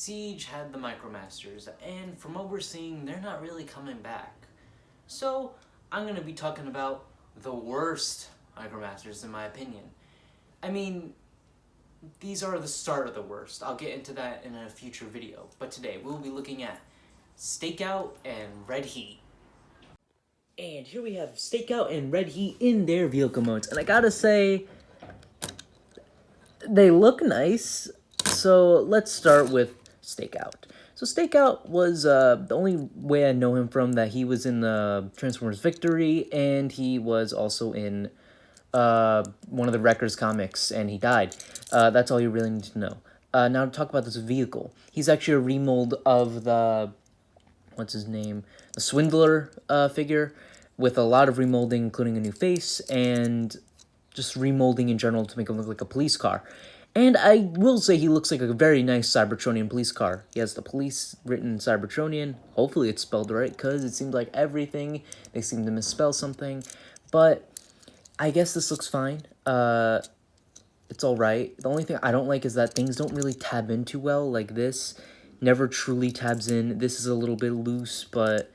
Siege had the Micromasters, and from what we're seeing, they're not really coming back. So, I'm going to be talking about the worst Micromasters in my opinion. I mean, these are the start of the worst. I'll get into that in a future video. But today, we'll be looking at Stakeout and Redheat. And here we have Stakeout and Redheat in their vehicle modes. And I gotta say, they look nice. So let's start with Stakeout. So Stakeout was the only way I know him from that he was in the Transformers Victory, and he was also in one of the Wreckers comics, and he died. That's all you really need to know. Now to talk about this vehicle. He's actually a remold of the, what's his name? The Swindler figure, with a lot of remolding, including a new face, and just remolding in general to make him look like a police car. And I will say he looks like a very nice Cybertronian police car. He has the police written Cybertronian. Hopefully it's spelled right, because it seems like everything, they seem to misspell something. But I guess this looks fine. It's alright. The only thing I don't like is that things don't really tab in too well. Like this never truly tabs in. This is a little bit loose, but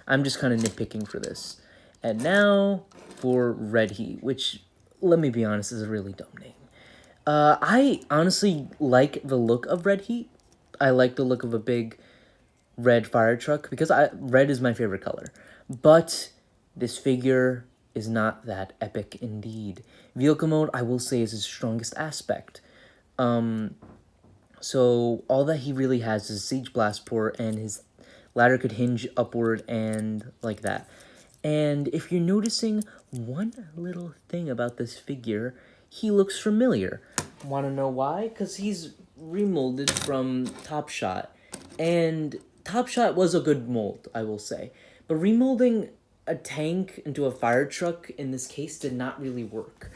I'm just kind of nitpicking for this. And now for Redheat, which, let me be honest, is a really dumb name. I honestly like the look of Redheat. I like the look of a big red fire truck, because red is my favorite color. But this figure is not that epic indeed. Vehicle mode, I will say, is his strongest aspect. So all that he really has is Siege Blast Port, and his ladder could hinge upward and like that. And if you're noticing one little thing about this figure, he looks familiar. Want to know why? Because he's remolded from Top Shot. And Top Shot was a good mold, I will say. But remolding a tank into a fire truck, in this case, did not really work.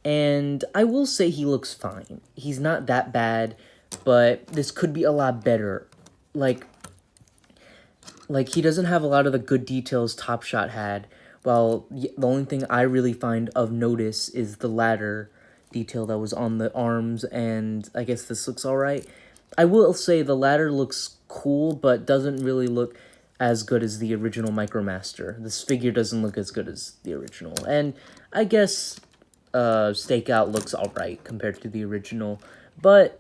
And I will say he looks fine. He's not that bad, but this could be a lot better. Like he doesn't have a lot of the good details Top Shot had. Well, the only thing I really find of notice is the ladder detail that was on the arms, and I guess this looks alright. I will say the ladder looks cool, but doesn't really look as good as the original Micromaster. This figure doesn't look as good as the original, and I guess Stakeout looks alright compared to the original, but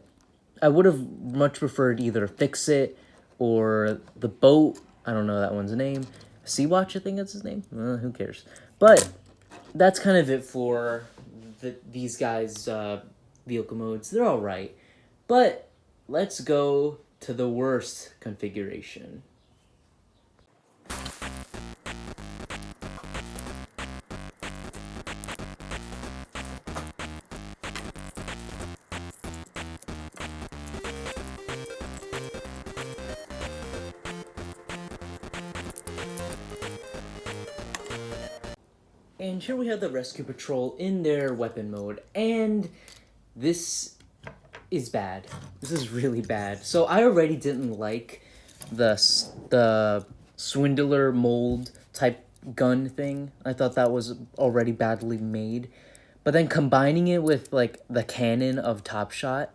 I would have much preferred either Fix-It or the boat. I don't know that one's name. Sea-Watch, I think that's his name. Who cares? But that's kind of it for these guys' vehicle modes. They're alright. But let's go to the worst configuration. And here we have the Rescue Patrol in their weapon mode, and this is bad. This is really bad. So I already didn't like the Swindler mold type gun thing. I thought that was already badly made. But then combining it with, like, the cannon of Top Shot,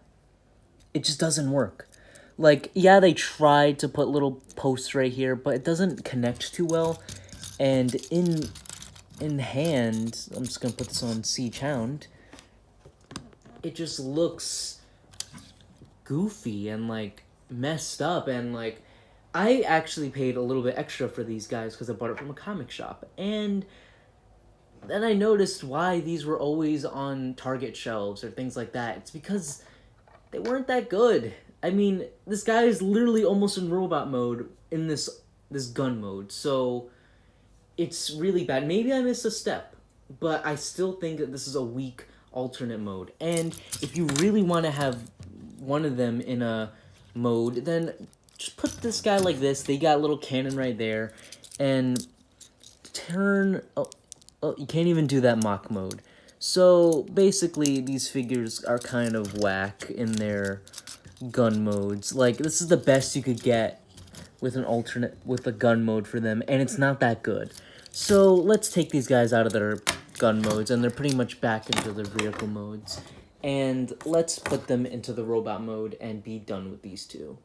it just doesn't work. Like, yeah, they tried to put little posts right here, but it doesn't connect too well. And in hand, I'm just gonna put this on Siege Hound, it just looks goofy and like messed up, and like I actually paid a little bit extra for these guys because I bought it from a comic shop, and then I noticed why these were always on Target shelves or things like that. It's because they weren't that good. I mean, this guy is literally almost in robot mode in this gun mode, so it's really bad. Maybe I missed a step, but I still think that this is a weak alternate mode. And if you really want to have one of them in a mode, then just put this guy like this. They got a little cannon right there. And turn... Oh, you can't even do that mock mode. So, basically, these figures are kind of whack in their gun modes. Like, this is the best you could get with a gun mode for them, and it's not that good. So let's take these guys out of their gun modes, and they're pretty much back into their vehicle modes. And let's put them into the robot mode and be done with these two.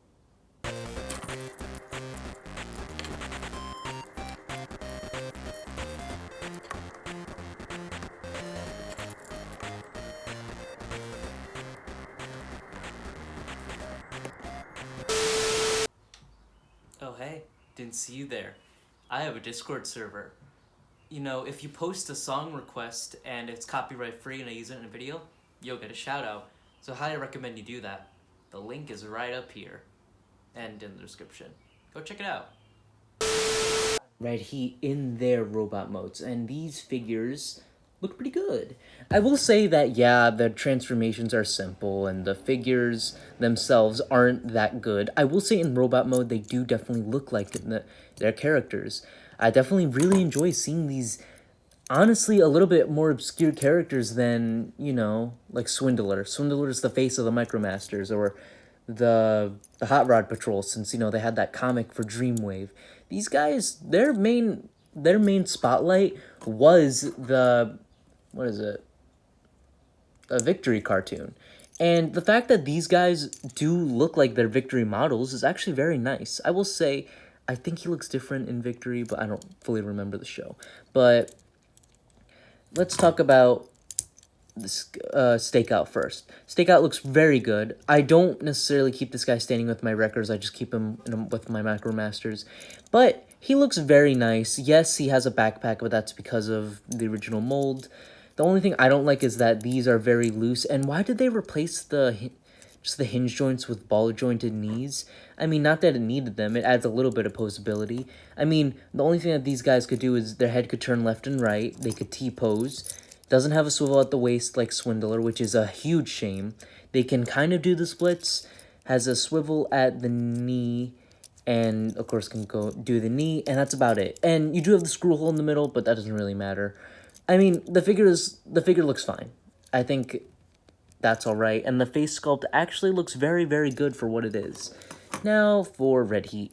Oh hey, didn't see you there. I have a Discord server. You know, if you post a song request and it's copyright free and I use it in a video, you'll get a shout out. So highly recommend you do that. The link is right up here and in the description. Go check it out. Redheat in their robot modes, and these figures look pretty good. I will say that, yeah, the transformations are simple and the figures themselves aren't that good. I will say in robot mode, they do definitely look like their characters. I definitely really enjoy seeing these, honestly, a little bit more obscure characters than, you know, like Swindler. Swindler's the face of the Micromasters, or the Hot Rod Patrol, since, you know, they had that comic for Dreamwave. These guys, their main spotlight was the, what is it, a Victory cartoon. And the fact that these guys do look like their Victory models is actually very nice. I will say, I think he looks different in Victory, but I don't fully remember the show. But let's talk about this Stakeout first. Stakeout looks very good. I don't necessarily keep this guy standing with my wreckers. I just keep him with my Micromasters. But he looks very nice. Yes, he has a backpack, but that's because of the original mold. The only thing I don't like is that these are very loose. And why did they replace just the hinge joints with ball jointed knees? I mean, not that it needed them. It adds a little bit of posability. I mean, the only thing that these guys could do is their head could turn left and right. They could T-pose. Doesn't have a swivel at the waist like Swindler, which is a huge shame. They can kind of do the splits. Has a swivel at the knee, and of course can go do the knee, and that's about it. And you do have the screw hole in the middle, but that doesn't really matter. I mean, the figure looks fine. I think that's all right, and the face sculpt actually looks very, very good for what it is. Now for Redheat.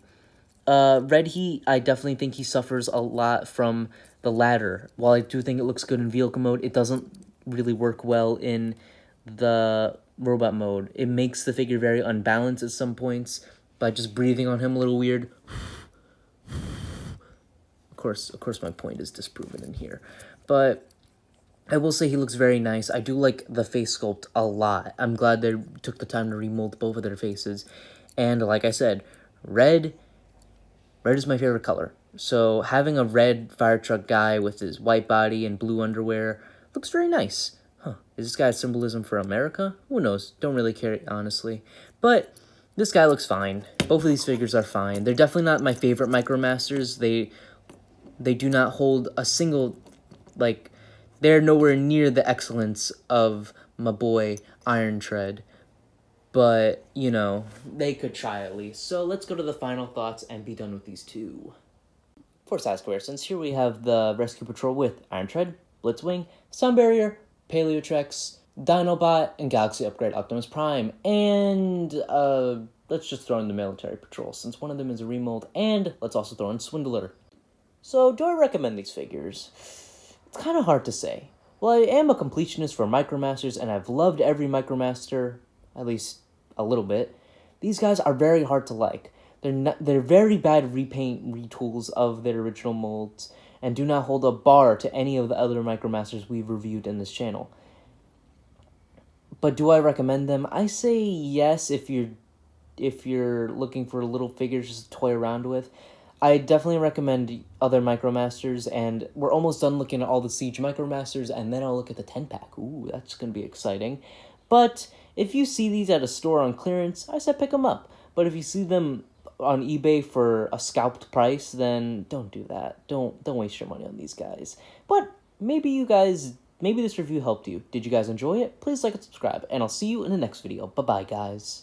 Redheat, I definitely think he suffers a lot from the ladder. While I do think it looks good in vehicle mode, it doesn't really work well in the robot mode. It makes the figure very unbalanced at some points by just breathing on him a little weird. Of course, my point is disproven in here. But I will say he looks very nice. I do like the face sculpt a lot. I'm glad they took the time to remold both of their faces. And like I said, red is my favorite color. So having a red fire truck guy with his white body and blue underwear looks very nice. Huh, is this guy a symbolism for America? Who knows? Don't really care, honestly. But this guy looks fine. Both of these figures are fine. They're definitely not my favorite Micromasters. They do not hold a single, like, they're nowhere near the excellence of my boy Iron Tread. But, you know, they could try at least. So let's go to the final thoughts and be done with these two. For size comparisons, here we have the Rescue Patrol with Iron Tread, Blitzwing, Sun Barrier, Paleotrex, Dinobot, and Galaxy Upgrade Optimus Prime. And let's just throw in the Military Patrol, since one of them is a remold, and let's also throw in Swindler. So, do I recommend these figures? It's kind of hard to say. Well, I am a completionist for Micromasters, and I've loved every Micromaster, at least a little bit. These guys are very hard to like. They're very bad repaint retools of their original molds, and do not hold a bar to any of the other Micromasters we've reviewed in this channel. But do I recommend them? I say yes if you're looking for little figures just to toy around with. I definitely recommend other Micromasters, and we're almost done looking at all the Siege Micromasters, and then I'll look at the 10-pack. Ooh, that's going to be exciting. But if you see these at a store on clearance, I said pick them up. But if you see them on eBay for a scalped price, then don't do that. Don't waste your money on these guys. But maybe this review helped you. Did you guys enjoy it? Please like and subscribe, and I'll see you in the next video. Bye-bye, guys.